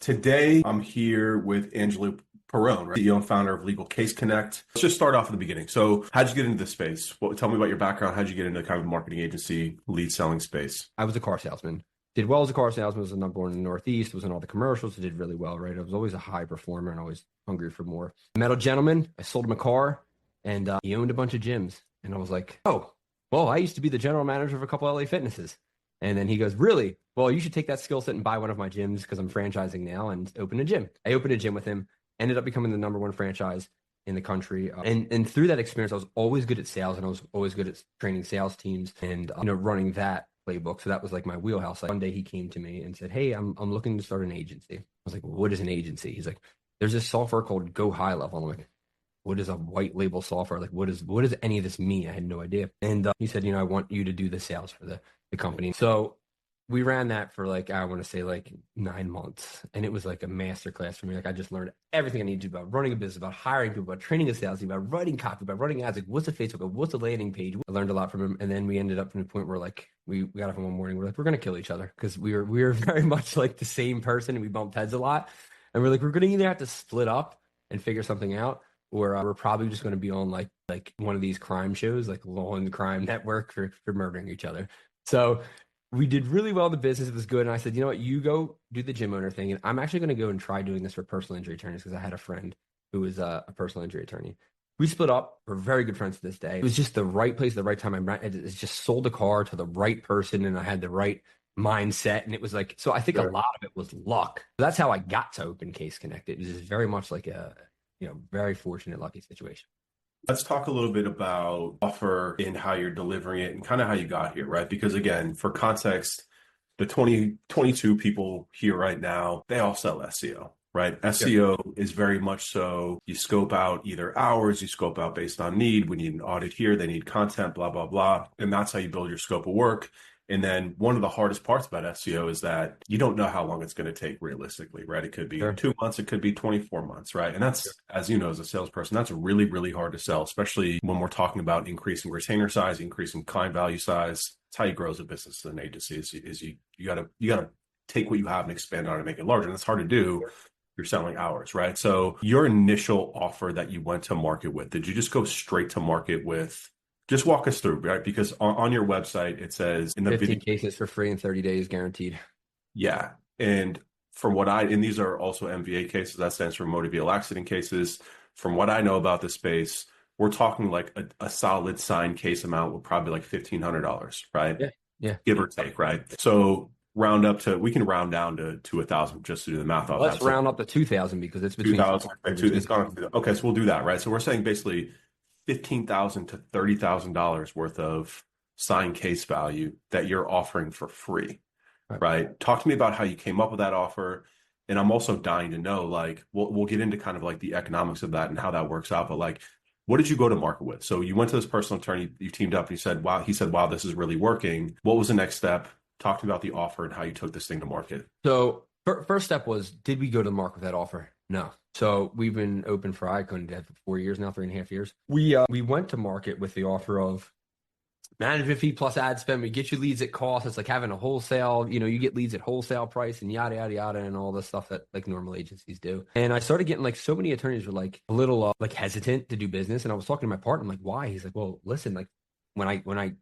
Today, I'm here with Angelo Perrone, right? CEO and founder of Legal Case Connect. Let's just start off at the beginning. So how'd you get into this space? Tell me about your background. How'd you get into kind of the marketing agency, lead selling space? I was a car salesman. Did well as a car salesman. Was the number one in the Northeast. Was in all the commercials. I did really well, right? I was always a high performer and always hungry for more. I met a gentleman. I sold him a car, and he owned a bunch of gyms. And I was like, oh, well, I used to be the general manager of a couple LA Fitnesses. And then he goes, really? Well, you should take that skill set and buy one of my gyms because I'm franchising now and open a gym. I opened a gym with him, ended up becoming the number one franchise in the country. And through that experience, I was always good at sales and I was always good at training sales teams and, running that playbook. So that was like my wheelhouse. Like one day he came to me and said, hey, I'm looking to start an agency. I was like, well, what is an agency? He's like, there's this software called Go High Level. I'm like, what is a white label software? Like, what does any of this mean? I had no idea. And he said, I want you to do the sales for the company. So we ran that for I want to say 9 months. And it was like a masterclass for me. Like I just learned everything I needed to do about running a business, about hiring people, about training a sales team, about writing copy, about running ads. Like what's a Facebook, what's a landing page? I learned a lot from him. And then we ended up in a point where we got up one morning. We're like, we're going to kill each other because we were very much like the same person and we bumped heads a lot. And we're like, we're going to either have to split up and figure something out, or we're probably just going to be on like one of these crime shows, like Law and Crime Network for murdering each other. So we did really well in the business. It was good. And I said, you know what, you go do the gym owner thing. And I'm actually going to go and try doing this for personal injury attorneys because I had a friend who was a personal injury attorney. We split up. We're very good friends to this day. It was just the right place at the right time. It just sold a car to the right person and I had the right mindset. And it was like, so I think a lot of it was luck. So that's how I got to Open Case Connect. It was just very much like a very fortunate, lucky situation. Let's talk a little bit about offer and how you're delivering it and kind of how you got here, right? Because again, for context, the 22 people here right now, they all sell SEO, right? SEO is very much so you scope out either hours, you scope out based on need. We need an audit here. They need content, blah, blah, blah. And that's how you build your scope of work. And then one of the hardest parts about SEO is that you don't know how long it's going to take realistically, right? It could be 2 months, it could be 24 months, right? And that's, as you know, as a salesperson, that's really, really hard to sell, especially when we're talking about increasing retainer size, increasing client value size. It's how you grow as a business as an agency is you gotta take what you have and expand on it and make it larger. And that's hard to do. You're selling hours, right? So your initial offer that you went to market with, did you just go straight to market with? Just walk us through, right? Because on your website, it says in the 15 cases for free in 30 days guaranteed. Yeah. And from what and these are also MVA cases, that stands for motor vehicle accident cases. From what I know about the space, we're talking like a solid signed case amount with probably like $1,500, right? Yeah. Give or take, right? So we can round down to 1,000 just to do the math off. Let's round up to 2,000 because it's between 2,000. It's gone. Okay, so we'll do that, right? So we're saying basically $15,000 to $30,000 worth of signed case value that you're offering for free, right? Talk to me about how you came up with that offer. And I'm also dying to know, we'll get into kind of like the economics of that and how that works out. But what did you go to market with? So you went to this personal attorney, you teamed up and he said, wow, this is really working. What was the next step? Talk to me about the offer and how you took this thing to market. So first step was, did we go to the market with that offer? No. So we've been open for 4 years now, 3.5 years. We went to market with the offer of management fee plus ad spend. We get you leads at cost. It's like having a wholesale, you get leads at wholesale price and yada, yada, yada, and all the stuff that like normal agencies do. And I started getting so many attorneys were a little hesitant to do business. And I was talking to my partner. I'm like, why? He's like, well, listen, when I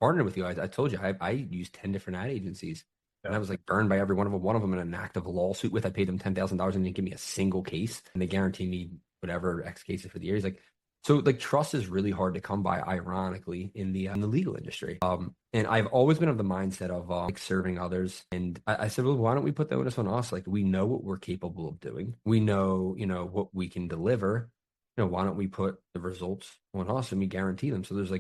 partnered with you, I told you I used 10 different ad agencies. And I was burned by every one of them. One of them in an active lawsuit with. I paid them $10,000 and didn't give me a single case. And they guaranteed me whatever X cases for the year. He's like, so trust is really hard to come by, ironically, in the legal industry. And I've always been of the mindset of serving others. And I said, well, why don't we put the onus on us? We know what we're capable of doing. We know, what we can deliver. Why don't we put the results on us and we guarantee them? So there's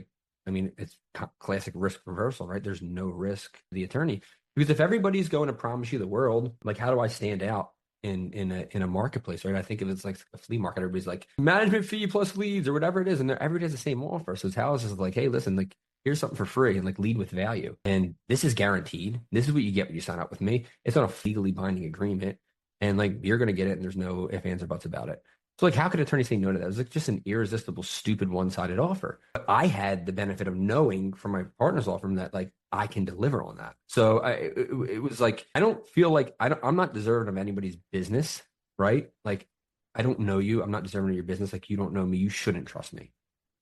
it's classic risk reversal, right? There's no risk to the attorney. Because if everybody's going to promise you the world, how do I stand out in a marketplace, right? I think if it's like a flea market, everybody's like management fee plus leads or whatever it is, and everybody has the same offer. So Talis is like, hey, listen, here's something for free and lead with value, and this is guaranteed. This is what you get when you sign up with me. It's not a legally binding agreement, and you're gonna get it, and there's no ifs, ands, or buts about it. So like, how could attorneys say no to that? It was like just an irresistible, stupid, one-sided offer. But I had the benefit of knowing from my partner's law firm that like I can deliver on that. So it was like, I don't feel like I'm not deserving of anybody's business, right? Like, I don't know you. I'm not deserving of your business. Like, you don't know me. You shouldn't trust me.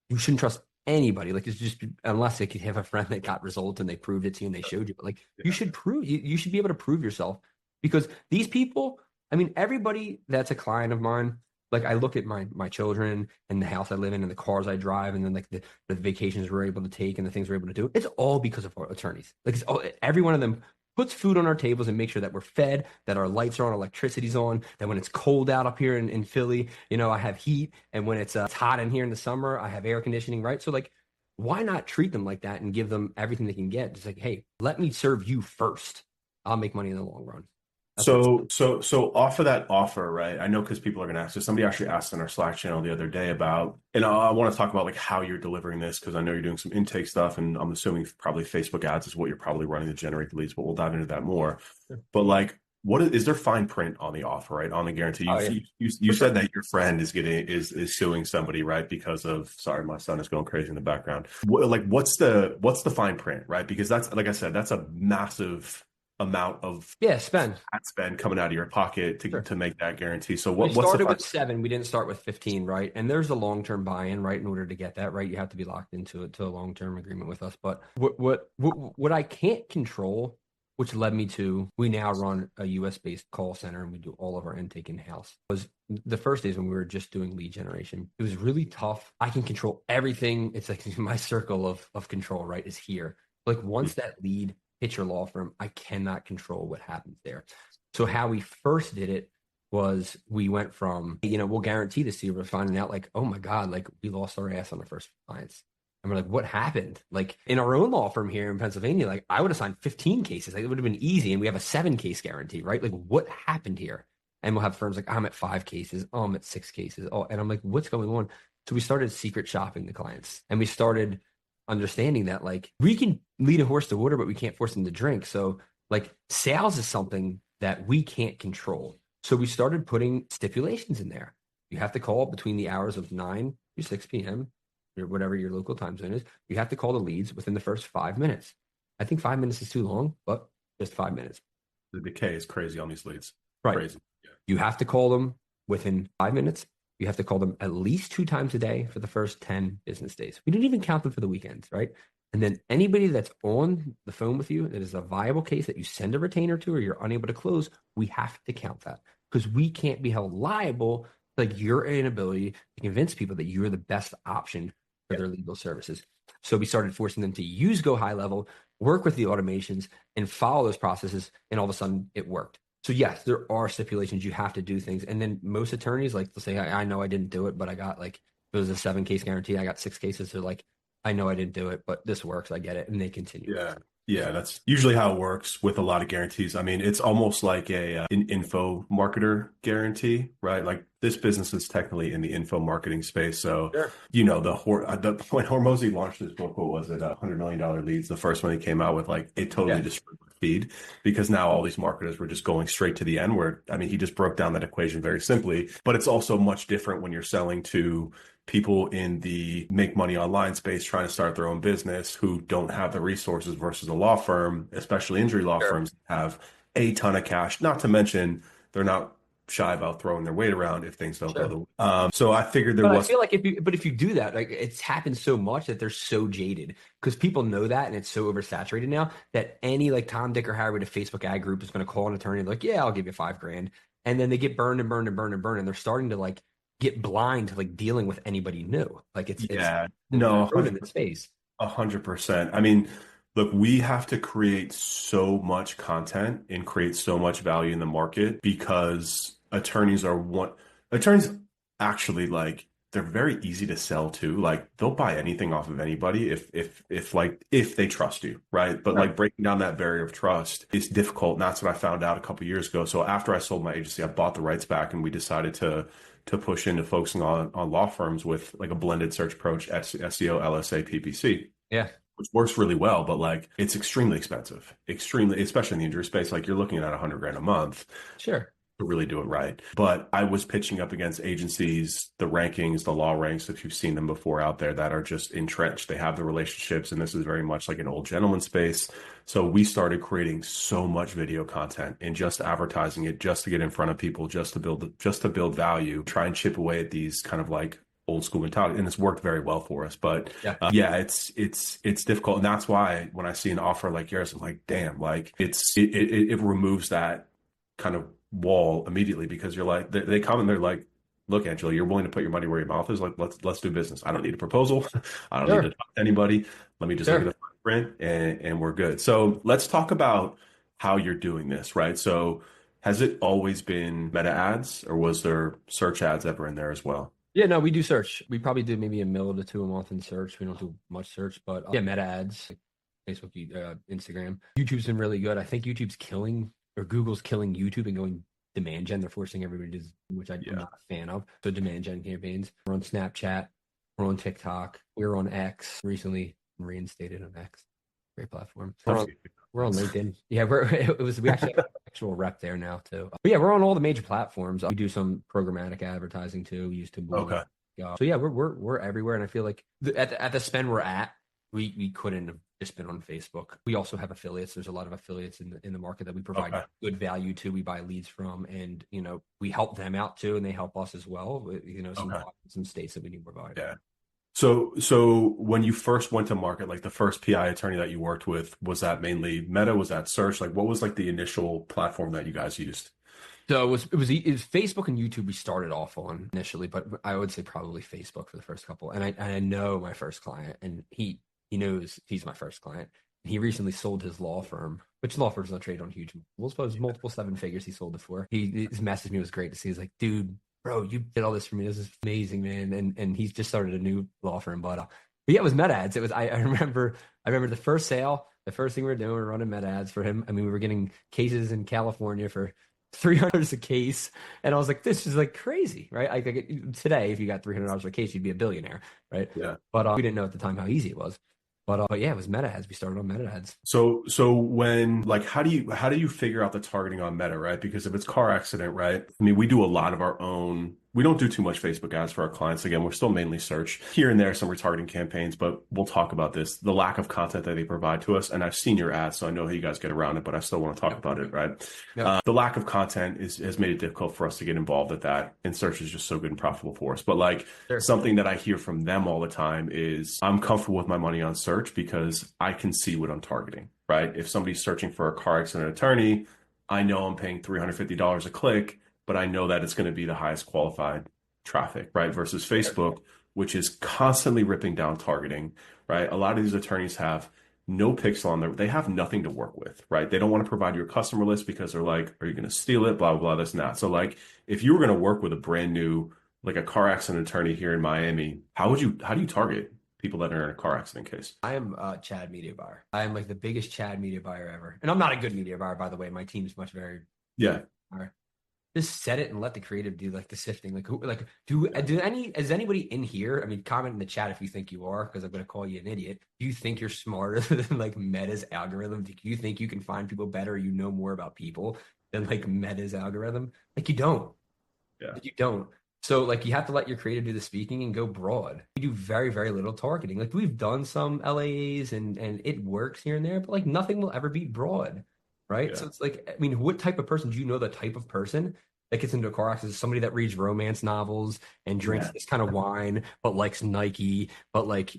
You shouldn't trust anybody. Like, it's just, unless they could have a friend that got results and they proved it to you and they showed you. But like, you Yeah. should you should be able to prove yourself, because these people, I mean, everybody that's a client of mine, like I look at my children and the house I live in and the cars I drive and then like the vacations we're able to take and the things we're able to do. It's all because of our attorneys. Like it's all, every one of them puts food on our tables and make sure that we're fed, that our lights are on, electricity's on, that when it's cold out up here in Philly, you know, I have heat. And when it's hot in here in the summer, I have air conditioning, right? So like, why not treat them like that and give them everything they can get? Just like, hey, let me serve you first. I'll make money in the long run. That's what So off of that offer, right? I know because people are going to ask. So somebody actually asked in our Slack channel the other day about, and I want to talk about like how you're delivering this because I know you're doing some intake stuff, and I'm assuming probably Facebook ads is what you're probably running to generate the leads. But we'll dive into that more. But like, what is there fine print on the offer, right? On the guarantee, Oh, yeah. you said that your friend is suing somebody, right? Because of, sorry, my son is going crazy in the background. What's the fine print, right? Because that's, like I said, that's a massive amount of Yeah, spend. ad spend coming out of your pocket Sure. to make that guarantee. So We what's the started with 7. We didn't start with 15, right? And there's a long-term buy-in, right? In order to get that, right? You have to be locked into it to a long-term agreement with us. But what I can't control, which led me to, we now run a US-based call center and we do all of our intake in-house, was the first days when we were just doing lead generation. It was really tough. I can control everything. It's like my circle of control, right, is here. Like once that lead hits your law firm, I cannot control what happens there. So how we first did it was we went from, you know, we'll guarantee this to you. We're finding out like, oh my God, like we lost our ass on our first clients. And we're like, what happened? Like in our own law firm here in Pennsylvania, like I would have signed 15 cases. Like it would have been easy. And we have a 7-case guarantee, right? Like what happened here? And we'll have firms like, I'm at 5 cases. Oh, I'm at 6 cases. Oh, and I'm like, what's going on? So we started secret shopping the clients and we started understanding that like we can lead a horse to water, but we can't force them to drink. So like sales is something that we can't control. So we started putting stipulations in there. You have to call between the hours of 9 to 6 p.m. or whatever your local time zone is. You have to call the leads within the first 5 minutes. I think 5 minutes is too long, but just 5 minutes. the decay is crazy on these leads. Right. Crazy. Yeah. You have to call them within 5 minutes. You have to call them at least 2 times a day for the first 10 business days. We didn't even count them for the weekends, right? And then anybody that's on the phone with you that is a viable case that you send a retainer to or you're unable to close, we have to count that because we can't be held liable like your inability to convince people that you're the best option for their legal services. So we started forcing them to use Go High Level, work with the automations, and follow those processes. And all of a sudden it worked. So yes, there are stipulations. You have to do things. And then most attorneys, like they'll say, I know I didn't do it, but I got like, it was a 7-case guarantee. I got 6 cases. They're like, I know I didn't do it, but this works. I get it. And they continue. Yeah. Yeah, that's usually how it works with a lot of guarantees. I mean, it's almost like an info marketer guarantee, right? Like this business is technically in the info marketing space. So, Sure. you know, when Hormozy launched his book, what was it, $100 million leads? The first one he came out with, like, it totally destroyed the feed because now all these marketers were just going straight to the end where, I mean, he just broke down that equation very simply, but it's also much different when you're selling to people in the make money online space trying to start their own business who don't have the resources versus a law firm, especially injury law firms have a ton of cash, not to mention they're not shy about throwing their weight around if things don't go the way. So I figured there was. I feel like if you do that, like it's happened so much that they're so jaded because people know that and it's so oversaturated now that any like Tom, Dick, or Harry with a Facebook ad group is going to call an attorney and like, yeah, I'll give you $5,000. And then they get burned and burned and burned and burned. And they're starting to like get blind to like dealing with anybody new. Like it's no, in the space. 100%. I mean, look, we have to create so much content and create so much value in the market because attorneys actually like they're very easy to sell to. Like they'll buy anything off of anybody if they trust you, right? But like breaking down that barrier of trust is difficult. And that's what I found out a couple of years ago. So after I sold my agency, I bought the rights back and we decided to push into focusing on law firms with like a blended search approach, SEO, LSA, PPC. Yeah. Which works really well, but like it's extremely expensive, especially in the injury space. Like you're looking at $100,000 a month. Sure. to really do it right. But I was pitching up against agencies, the rankings, the law ranks, if you've seen them before out there, that are just entrenched. They have the relationships, and this is very much like an old gentleman space. So we started creating so much video content and just advertising it just to get in front of people, just to build value, try and chip away at these kind of like old school mentality, and it's worked very well for us. But yeah, it's difficult, and that's why when I see an offer like yours, I'm like, damn, like it removes that kind of wall immediately, because you're like, they come and they're like, look, Angelo, you're willing to put your money where your mouth is. Like, let's do business. I don't need a proposal. I don't need to talk to anybody. Let me just look at the print, and we're good. So let's talk about how you're doing this, right? So has it always been meta ads, or was there search ads ever in there as well? Yeah, no, we do search. We probably do maybe a mil to two a month in search. We don't do much search, but yeah, meta ads, like Facebook, Instagram. YouTube's been really good. I think YouTube's killing, or Google's killing YouTube and going demand gen. They're forcing everybody to, which I'm not a fan of. So demand gen campaigns. We're on Snapchat. We're on TikTok. We're on X recently, reinstated on X. Great platform. We're on LinkedIn. Yeah, we actually have an actual rep there now too. But yeah, we're on all the major platforms. We do some programmatic advertising too. We use to Okay. So yeah, we're everywhere, and I feel like at the spend we're at, we couldn't have just been on Facebook. We also have affiliates. There's a lot of affiliates in the market that we provide good value to. We buy leads from, and we help them out too, and they help us as well. Some states that we need to provide. Yeah. So when you first went to market, like the first PI attorney that you worked with, was that mainly Meta? Was that search? Like, what was like the initial platform that you guys used? So it was Facebook and YouTube we started off on initially, but I would say probably Facebook for the first couple. And I know my first client, and he knows he's my first client. He recently sold his law firm, which law firms don't trade on huge multiple seven figures he sold it for. His message me was great to see. He's like, dude, bro, you did all this for me. This is amazing, man. And he's just started a new law firm. But yeah, it was meta ads. It was, I remember the first sale, the first thing we were doing, we were running meta ads for him. I mean, we were getting cases in California for $300 a case. And I was like, this is like crazy, right? Today, if you got $300 a case, you'd be a billionaire, right? Yeah. But we didn't know at the time how easy it was. But yeah, it was meta ads. We started on meta ads. So when, like, how do you figure out the targeting on Meta, right? Because if it's car accident, right? I mean, we do a lot of our own. We don't do too much Facebook ads for our clients. Again, we're still mainly search. Here and there, some retargeting campaigns, but we'll talk about this, the lack of content that they provide to us. And I've seen your ads, so I know how you guys get around it, but I still want to talk about it, right? The lack of content has made it difficult for us to get involved at that. And search is just so good and profitable for us. But like something that I hear from them all the time is, I'm comfortable with my money on search because I can see what I'm targeting, right? If somebody's searching for a car accident attorney, I know I'm paying $350 a click, but I know that it's going to be the highest qualified traffic, right? Versus Facebook, which is constantly ripping down targeting, right? A lot of these attorneys have no pixel on there. They have nothing to work with, right? They don't want to provide you a customer list because they're like, are you going to steal it? Blah, blah, blah, this and that. So like, if you were going to work with a brand new, like a car accident attorney here in Miami, how do you target people that are in a car accident case? I am a Chad media buyer. I am like the biggest Chad media buyer ever. And I'm not a good media buyer, by the way. My team's much very just set it and let the creative do like the sifting. Is anybody in here? I mean, comment in the chat if you think you are, because I'm going to call you an idiot. Do you think you're smarter than like Meta's algorithm? Do you think you can find people better? You know more about people than like Meta's algorithm? Like you don't. Yeah. You don't. So like you have to let your creative do the speaking and go broad. We do very, very little targeting. Like we've done some LAAs and it works here and there, but like nothing will ever be broad. Right. Yeah. So it's like, I mean, what type of person do you know? The type of person that gets into a car accident is somebody that reads romance novels and drinks this kind of wine, but likes Nike, but like,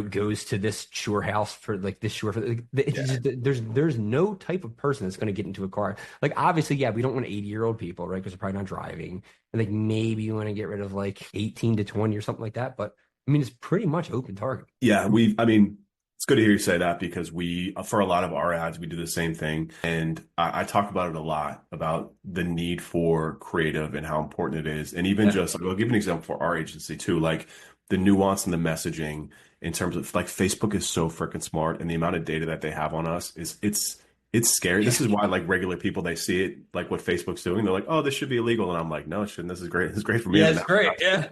goes to this shore house for like this shore. There's no type of person that's going to get into a car. Like, obviously, yeah, we don't want 80-year-old people, right? Because they're probably not driving. And like, maybe you want to get rid of like 18 to 20 or something like that. But I mean, it's pretty much open target. Yeah. It's good to hear you say that, because for a lot of our ads, we do the same thing. And I talk about it a lot, about the need for creative and how important it is. And even just, I'll give an example for our agency too, like the nuance and the messaging in terms of like Facebook is so freaking smart, and the amount of data that they have on us it's scary. This is why like regular people, they see it, like what Facebook's doing. They're like, oh, this should be illegal. And I'm like, no, it shouldn't. This is great. It's great for me. Yeah, it's great. Yeah.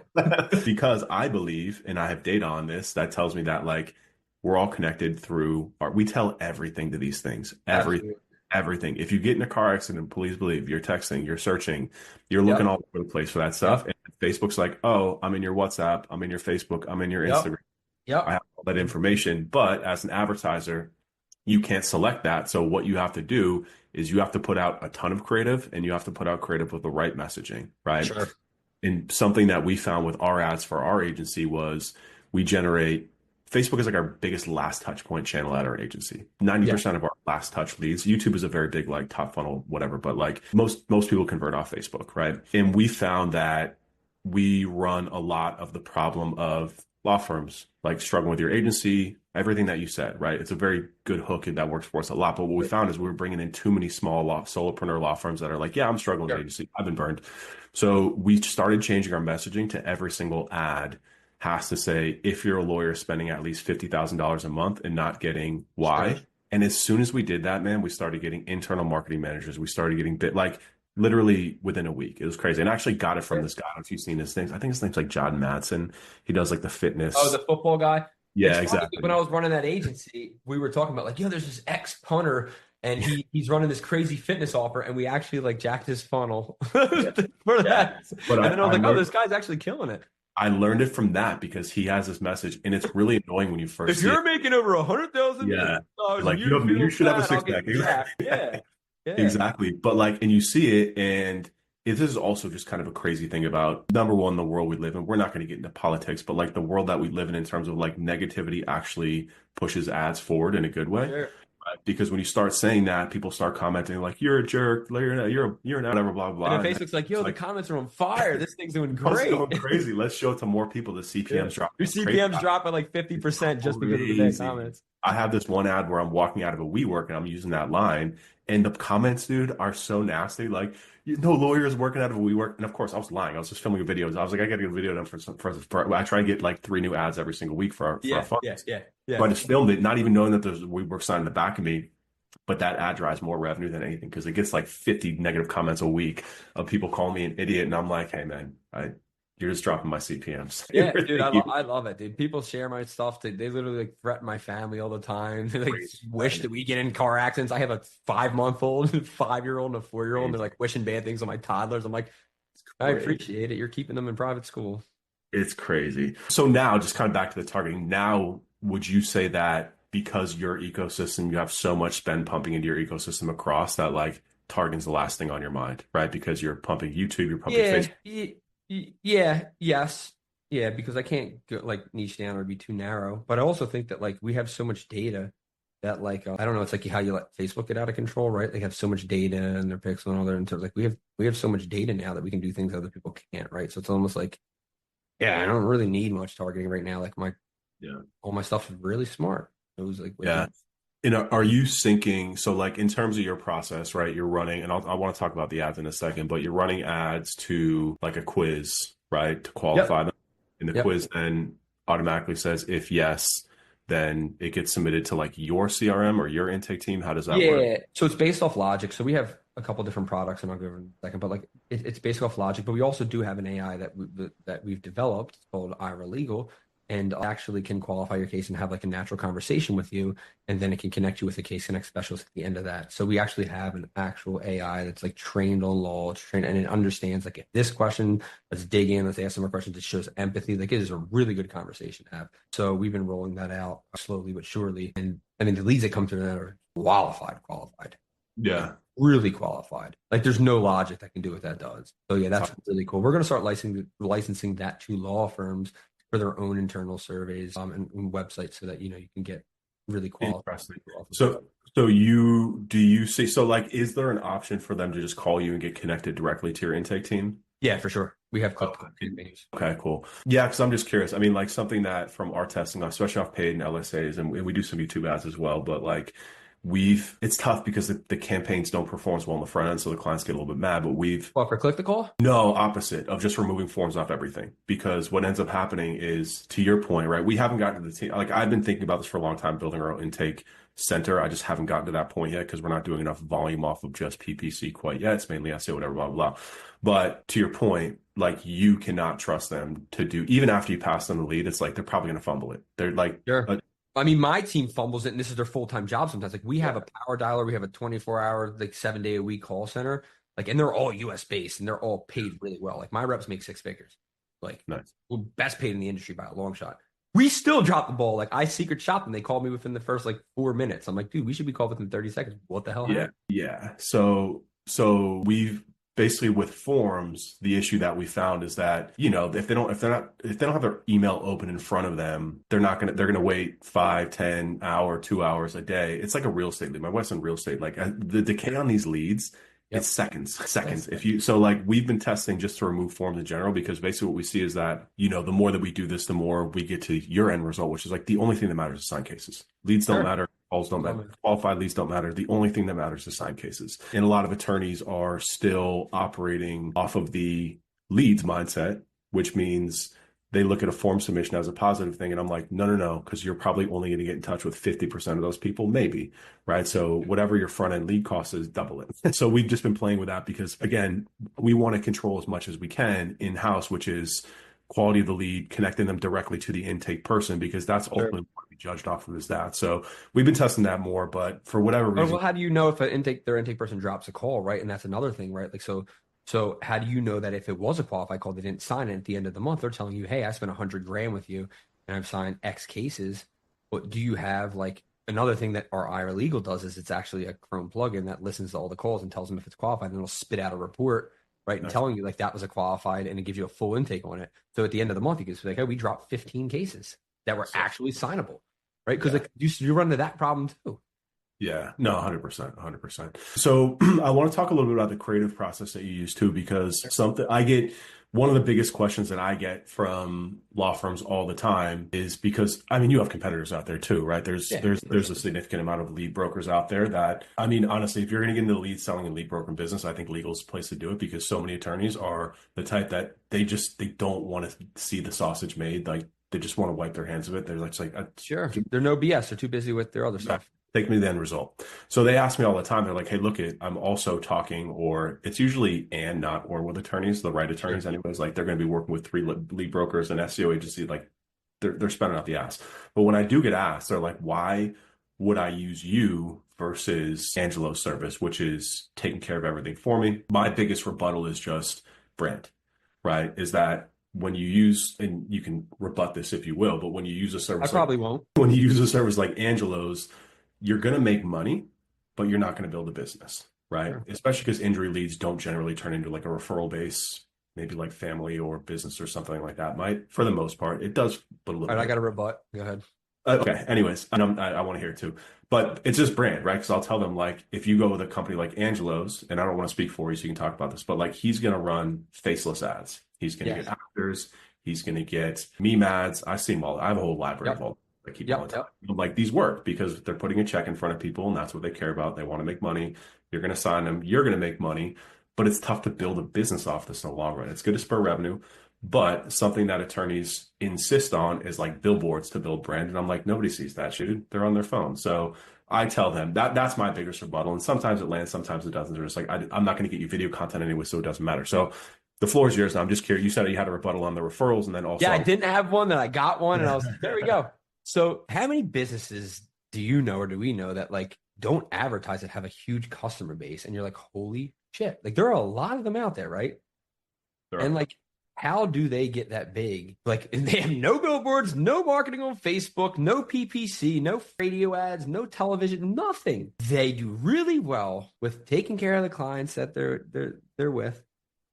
Because I believe, and I have data on this, that tells me that like, we're all connected through we tell everything to these things, everything. everything. If you get in a car accident, please believe you're texting, you're searching, you're looking Yep. all over the place for that stuff. Yep. And Facebook's like, oh, I'm in your WhatsApp, I'm in your Facebook, I'm in your Yep. Instagram. I Yep. have all that information. But as an advertiser, you can't select that. So what you have to do is you have to put out a ton of creative and you have to put out creative with the right messaging, right? Sure. And something that we found with our ads for our agency was we generate Facebook is like our biggest last touch point channel at our agency. Yeah. 90% of our last touch leads. YouTube is a very big like top funnel, whatever, but like most people convert off Facebook, right? And we found that we run a lot of the problem of law firms like struggling with your agency, everything that you said, right? It's a very good hook and that works for us a lot. But what we found is we were bringing in too many small solopreneur law firms that are like, yeah, I'm struggling with Sure. agency. I've been burned. So we started changing our messaging to every single ad has to say, if you're a lawyer spending at least $50,000 a month and not getting why. Sure. And as soon as we did that, man, we started getting internal marketing managers. We started getting like literally within a week. It was crazy. And I actually got it from this guy. I don't know if you've seen his things. I think his name's like John Madsen. He does like the fitness. Oh, the football guy. Yeah, It's funny, exactly. when I was running that agency, we were talking about like, there's this ex punter and he's running this crazy fitness offer, and we actually like jacked his funnel for that. But And then I was like, this guy's actually killing it. I learned it from that because he has this message, and it's really annoying when you first If see you're it. making over $100,000, Like you should have a six pack. Yeah. Exactly. But like, and you see it, and this is also just kind of a crazy thing about number one, the world we live in. We're not going to get into politics, but like the world that we live in terms of like negativity actually pushes ads forward in a good way. Sure. Because when you start saying that, people start commenting like, you're a jerk, you're an whatever, blah, blah. And then Facebook's like, the comments are on fire. This thing's doing great. Going crazy. Let's show it to more people. The CPMs drop. Your CPMs drop by like 50% just because of the bad comments. I have this one ad where I'm walking out of a WeWork and I'm using that line, and the comments, dude, are so nasty. Like, no lawyers working out of a WeWork. And of course, I was lying. I was just filming a video. I was like, I got to get a video done for I try to get like 3 new ads every single week for our fund. Yeah. So I just filmed it, not even knowing that there's a WeWork sign in the back of me. But that ad drives more revenue than anything because it gets like 50 negative comments a week of people calling me an idiot. And I'm like, hey, man, you're just dropping my CPMs. Yeah, dude, I love it, dude. People share my stuff. They literally like threaten my family all the time. They like wish that we get in car accidents. I have a 5-month-old, 5-year-old, and a 4-year-old. And they're like wishing bad things on my toddlers. I'm like, I appreciate it. You're keeping them in private school. It's crazy. So now, just kind of back to the targeting. Now, would you say that because your ecosystem, you have so much spend pumping into your ecosystem across that like targeting's the last thing on your mind, right? Because you're pumping YouTube, you're pumping Facebook. Yes. Yeah, because I can't go, like niche down or be too narrow. But I also think that like we have so much data that like I don't know, it's like how you let Facebook get out of control, right? They have so much data and their pixel and all that. And so like we have so much data now that we can do things other people can't, right? So it's almost like, I don't really need much targeting right now. Like all my stuff is really smart. It was like, And are you syncing? So like in terms of your process, right? You're running, and I want to talk about the ads in a second, but you're running ads to like a quiz, right? To qualify them. And the quiz then automatically says, if yes, then it gets submitted to like your CRM or your intake team. How does that work? Yeah. So it's based off logic. So we have a couple different products, and I'll go over in a second, but like it's based off logic, but we also do have an AI that we've developed called Ira Legal, and actually can qualify your case and have like a natural conversation with you. And then it can connect you with a case connect specialist at the end of that. So we actually have an actual AI that's like trained on law, and it understands like if this question, let's dig in, let's ask some more questions. It shows empathy. Like it is a really good conversation to have. So we've been rolling that out slowly but surely. And I mean, the leads that come through that are qualified. Yeah. Really qualified. Like there's no logic that can do what that does. So yeah, that's really cool. We're going to start licensing that to law firms for their own internal surveys and websites so that, you can get really qualified. So you see, so like, is there an option for them to just call you and get connected directly to your intake team? Yeah, for sure. We have campaigns. Okay, cool. Yeah, because I'm just curious. I mean, like something that from our testing, especially off paid and LSAs, and we do some YouTube ads as well, but like it's tough because the campaigns don't perform as well on the front end, so the clients get a little bit mad, but for click the call? No, opposite of just removing forms off everything. Because what ends up happening is, to your point, right? We haven't gotten to the team. Like I've been thinking about this for a long time, building our own intake center. I just haven't gotten to that point yet because we're not doing enough volume off of just PPC quite yet. It's mainly SEO, whatever, blah, blah, blah. But to your point, like you cannot trust them to do, even after you pass them the lead, it's like they're probably going to fumble it. They're like, sure. I mean, my team fumbles it, and this is their full-time job sometimes. Like we have a power dialer, we have a 24-hour, like 7-day-a-week call center, like, and they're all US based and they're all paid really well. Like my reps make 6 figures, like Nice. we're best paid in the industry by a long shot. We still drop the ball. Like I secret shop them. They called me within the first like 4 minutes. I'm like, dude, we should be called within 30 seconds. What the hell Yeah. happened? Yeah. So we've basically with forms, the issue that we found is that, if they don't have their email open in front of them, they're going to wait 5, 10 hour, 2 hours a day. It's like a real estate lead. My wife's in real estate. Like the decay on these leads, it's seconds. Like we've been testing just to remove forms in general, because basically what we see is that, the more that we do this, the more we get to your end result, which is like the only thing that matters is sign cases. Leads don't matter. Calls don't matter. Qualified leads don't matter. The only thing that matters is sign cases. And a lot of attorneys are still operating off of the leads mindset, which means they look at a form submission as a positive thing. And I'm like, no, because you're probably only going to get in touch with 50% of those people, maybe, right? So whatever your front end lead cost is, double it. So we've just been playing with that because, again, we want to control as much as we can in-house, which is quality of the lead, connecting them directly to the intake person, because that's ultimately what we judged off of is that. So we've been testing that more, but for whatever reason. Well, how do you know if their intake person drops a call, right? And that's another thing, right? Like, so how do you know that if it was a qualified call, they didn't sign it at the end of the month? They're telling you, hey, I spent $100,000 with you and I've signed X cases. But do you have like another thing that our IR Legal does is it's actually a Chrome plugin that listens to all the calls and tells them if it's qualified, and it'll spit out a report, right? And telling you like that was a qualified, and it gives you a full intake on it. So at the end of the month, you can say like, hey, we dropped 15 cases that were actually signable, right? Because like you run into that problem too. Yeah, no, 100%, 100%. So I want to talk a little bit about the creative process that you use too, because one of the biggest questions that I get from law firms all the time is because, I mean, you have competitors out there too, right? There's a significant amount of lead brokers out there that, I mean, honestly, if you're going to get into the lead selling and lead broker business, I think legal is the place to do it, because so many attorneys are the type that they don't want to see the sausage made. Like they just want to wipe their hands of it. They're like, sure, they're no BS. They're too busy with their other stuff. Take me to the end result. So they ask me all the time. They're like, hey, look, I'm also talking, or it's usually and not or with attorneys, the right attorneys anyways. Like they're going to be working with 3 lead brokers and SEO agency. Like they're spending out the ass. But when I do get asked, they're like, why would I use you versus Angelo's service, which is taking care of everything for me? My biggest rebuttal is just brand, right? Is that when you use, and you can rebut this if you will, but when you use a service, I probably won't. When you use a service like Angelo's, you're going to make money, but you're not going to build a business, right? Sure. Especially because injury leads don't generally turn into like a referral base, maybe like family or business or something like that. Might, for the most part, it does, but a little bit. I got a rebut. Go ahead. Okay. Anyways, I want to hear it too, but it's just brand, right? Because I'll tell them, like, if you go with a company like Angelo's, and I don't want to speak for you, so you can talk about this, but like he's going to run faceless ads. He's going to get actors. He's going to get meme ads. I see them all. I have a whole library of all. I keep all the time. Like these work because they're putting a check in front of people, and that's what they care about. They want to make money. You're going to sign them. You're going to make money, but it's tough to build a business off this in the long run. It's good to spur revenue, but something that attorneys insist on is like billboards to build brand. And I'm like, nobody sees that shit. They're on their phone. So I tell them that's my biggest rebuttal. And sometimes it lands, sometimes it doesn't. They're just like, I'm not going to get you video content anyway, so it doesn't matter. So the floor is yours. Now I'm just curious. You said you had a rebuttal on the referrals, and then also. Yeah, I didn't have one, then I got one, and I was like, there we go. So how many businesses do you know, or do we know, that like don't advertise that have a huge customer base, and you're like, holy shit, like there are a lot of them out there, right? And like, how do they get that big? Like they have no billboards, no marketing on Facebook, no PPC, no radio ads, no television, nothing. They do really well with taking care of the clients that they're with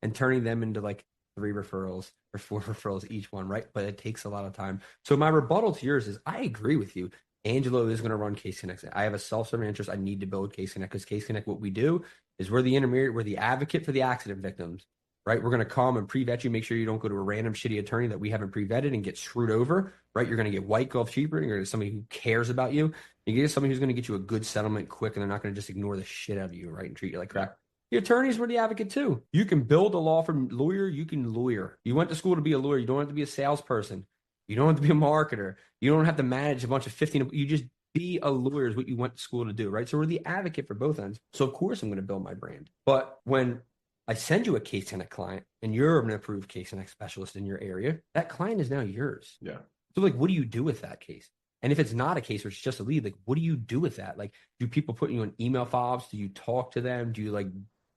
and turning them into like 3 referrals or 4 referrals each one, right? But it takes a lot of time. So my rebuttal to yours is I agree with you. Angelo is going to run Case Connect. I have a self-serving interest. I need to build Case Connect, because Case Connect, what we do is we're the intermediary, we're the advocate for the accident victims, right? We're going to come and pre-vet you, make sure you don't go to a random shitty attorney that we haven't pre-vetted and get screwed over, right? You're going to get white glove cheaper. You're going to get somebody who cares about you. You get somebody who's going to get you a good settlement quick, and they're not going to just ignore the shit out of you, right? And treat you like crap. The attorneys were the advocate too. You can build a law firm lawyer. You can lawyer. You went to school to be a lawyer. You don't have to be a salesperson. You don't have to be a marketer. You don't have to manage a bunch of 15. You just be a lawyer is what you went to school to do, right? So we're the advocate for both ends. So of course I'm going to build my brand. But when I send you a Case Connect client and you're an approved Case Connect specialist in your area, that client is now yours. Yeah. So like, what do you do with that case? And if it's not a case where it's just a lead, like, what do you do with that? Like, do people put you on email follow-ups? Do you talk to them? Do you like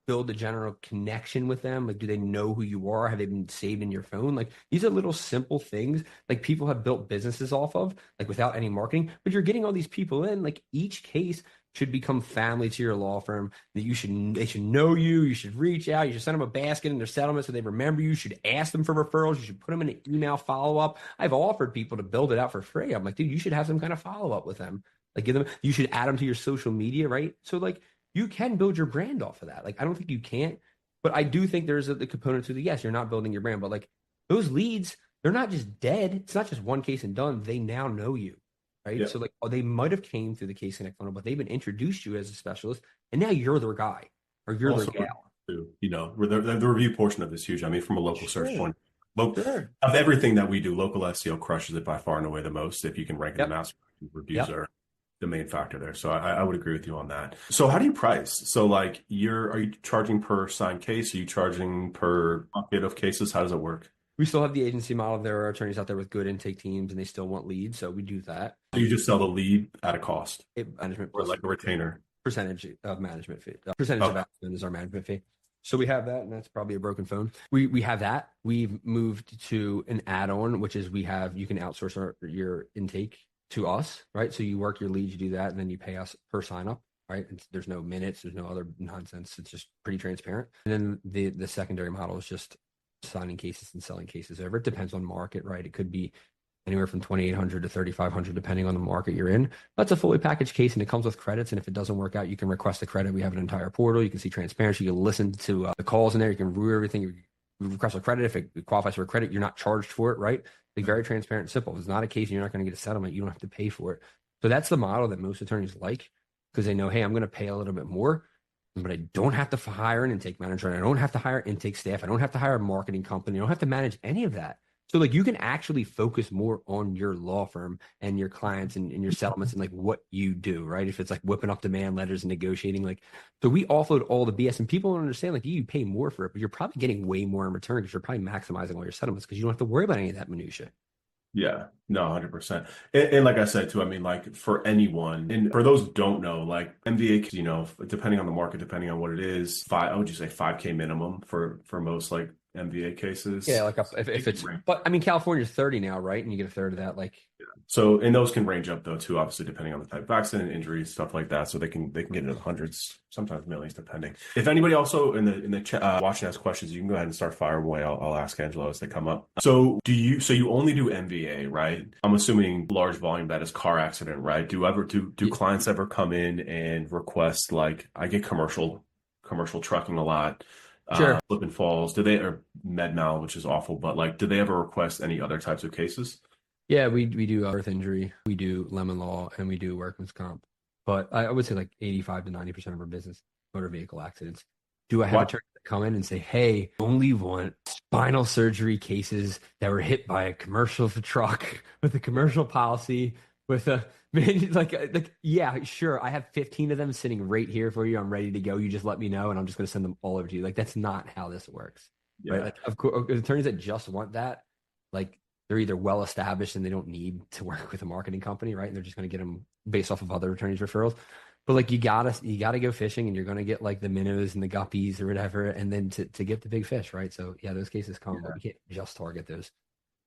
build a general connection with them? Like, do they know who you are? Have they been saved in your phone? Like, these are little simple things like people have built businesses off of, like without any marketing, but you're getting all these people in. Like, each case should become family to your law firm, that they should know you. You should reach out. You should send them a basket in their settlement so they remember you. You should ask them for referrals. You should put them in an email follow-up. I've offered people to build it out for free. I'm like, dude, you should have some kind of follow-up with them. Like, you should add them to your social media, right? So like, you can build your brand off of that. Like, I don't think you can't, but I do think there's the component to the, yes, you're not building your brand, but like those leads, they're not just dead. It's not just one case and done. They now know you. Right. Yeah. So like, they might have came through the Case Connect funnel, but they've been introduced to you as a specialist, and now you're their guy or you're also their gal. You know, the review portion of this is huge. I mean, from a local search point, of everything that we do, local SEO crushes it by far and away the most. If you can rank in the master, reviews are the main factor there. So I would agree with you on that. So how do you price? So like, are you charging per signed case? Are you charging per bucket of cases? How does it work? We still have the agency model. There are attorneys out there with good intake teams, and they still want leads. So we do that. So you just sell the lead at a cost? Management or like a retainer? Percentage of management fee. Percentage of admin is our management fee. So we have that, and that's probably a broken phone. We have that. We've moved to an add-on, which is you can outsource your intake to us, right? So you work your leads, you do that, and then you pay us per sign up, right? There's no minutes, there's no other nonsense. It's just pretty transparent. And then the secondary model is just signing cases and selling cases over. It depends on market, right? It could be anywhere from 2,800 to 3,500, depending on the market you're in. That's a fully packaged case, and it comes with credits. And if it doesn't work out, you can request a credit. We have an entire portal. You can see transparency. You can listen to the calls in there. You can review everything. You request a credit. If it qualifies for a credit, you're not charged for it, right? Like, very transparent and simple. If it's not a case and you're not going to get a settlement, you don't have to pay for it. So that's the model that most attorneys like, because they know, hey, I'm going to pay a little bit more, but I don't have to hire an intake manager, and I don't have to hire intake staff. I don't have to hire a marketing company. I don't have to manage any of that. So like, you can actually focus more on your law firm and your clients and your settlements and like what you do, right? If it's like whipping up demand letters and negotiating, like, so we offload all the BS, and people don't understand, like, you pay more for it, but you're probably getting way more in return because you're probably maximizing all your settlements because you don't have to worry about any of that minutia. Yeah, no, 100%. And like I said, too, I mean, like, for anyone, and for those who don't know, like, MVA, you know, depending on the market, depending on what it is, I would you say 5K minimum for most like MVA cases? Yeah, like if it's, but I mean, California's 30 now, right? And you get a third of that, like. Yeah. So, and those can range up though too, obviously depending on the type of accident, injuries, stuff like that. So they can get into the hundreds, sometimes millions, depending. If anybody also in the chat watching has questions, you can go ahead and start firing away. I'll ask Angelo as they come up. So you only do MVA, right? I'm assuming large volume, that is car accident, right? Do clients ever come in and request, like, I get commercial trucking a lot? Sure. Slip and falls, or med mal, which is awful, but like, do they ever request any other types of cases? Yeah, we do earth injury, we do lemon law, and we do workman's comp. But I would say like 85 to 90% of our business, motor vehicle accidents. Do I have attorneys that come in and say, hey, only want spinal surgery cases that were hit by a commercial truck with a commercial policy with a like, yeah, sure. I have 15 of them sitting right here for you. I'm ready to go. You just let me know, and I'm just going to send them all over to you. Like, that's not how this works. Yeah. Right? Like, of course, attorneys that just want that, like, they're either well established and they don't need to work with a marketing company, right? And they're just going to get them based off of other attorneys' referrals. But like, you gotta go fishing, and you're going to get like the minnows and the guppies or whatever, and then to get the big fish, right? So yeah, those cases come, but we can't just target those.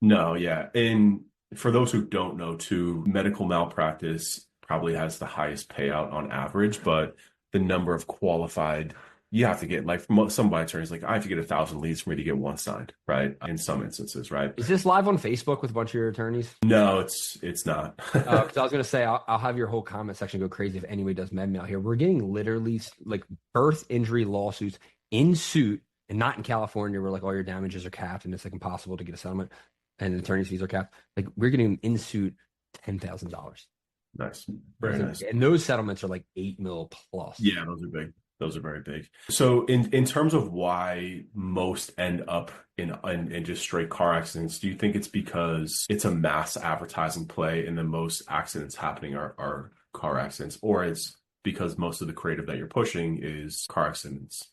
No, yeah, and for those who don't know, too, medical malpractice probably has the highest payout on average, but the number of qualified, you have to get, like, some of my attorneys, like, I have to get 1,000 leads for me to get one signed, right? In some instances, right? Is this live on Facebook with a bunch of your attorneys? No, it's not. Because I was going to say, I'll have your whole comment section go crazy if anybody does med mal here. We're getting literally like birth injury lawsuits in suit, and not in California where like all your damages are capped and it's like impossible to get a settlement and attorney's fees are capped. Like, we're getting in suit $10,000. Nice. Very nice. And those settlements are like 8 mil plus. Yeah, those are big. Those are very big. So in terms of why most end up in just straight car accidents, do you think it's because it's a mass advertising play and then most accidents happening are car accidents, or it's because most of the creative that you're pushing is car accidents?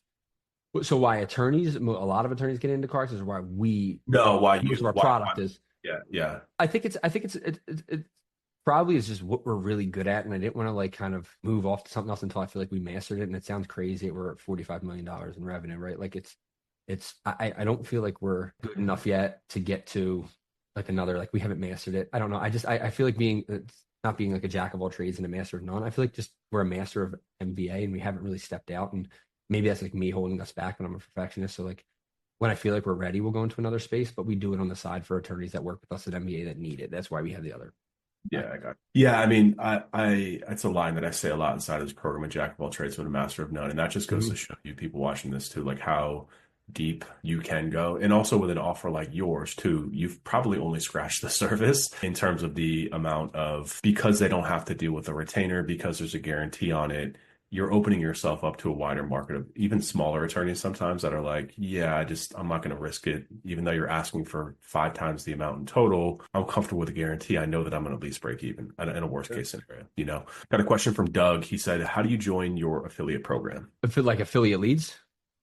So why attorneys, a lot of attorneys get into car accidents, or why most of our product is? Yeah. I think it's probably is just what we're really good at. And I didn't want to like kind of move off to something else until I feel like we mastered it. And it sounds crazy. We're at $45 million in revenue, right? Like I don't feel like we're good enough yet to get to like another, like we haven't mastered it. I don't know. I feel like it's not being like a jack of all trades and a master of none. I feel like just we're a master of MBA and we haven't really stepped out. And maybe that's like me holding us back when I'm a perfectionist. So like when I feel like we're ready, we'll go into another space, but we do it on the side for attorneys that work with us at MBA that need it. That's why we have the other. Yeah, I got it. Yeah, I mean, it's a line that I say a lot inside of this program, a jack of all trades, but a master of none. And that just goes to show you people watching this too, like how deep you can go. And also with an offer like yours too, you've probably only scratched the surface in terms of the amount of, because they don't have to deal with a retainer, because there's a guarantee on it, you're opening yourself up to a wider market of even smaller attorneys sometimes that are like, yeah, I'm not going to risk it. Even though you're asking for 5 times the amount in total, I'm comfortable with a guarantee. I know that I'm going to at least break even in a worst case scenario, you know. Got a question from Doug. He said, how do you join your affiliate program? I feel like affiliate leads.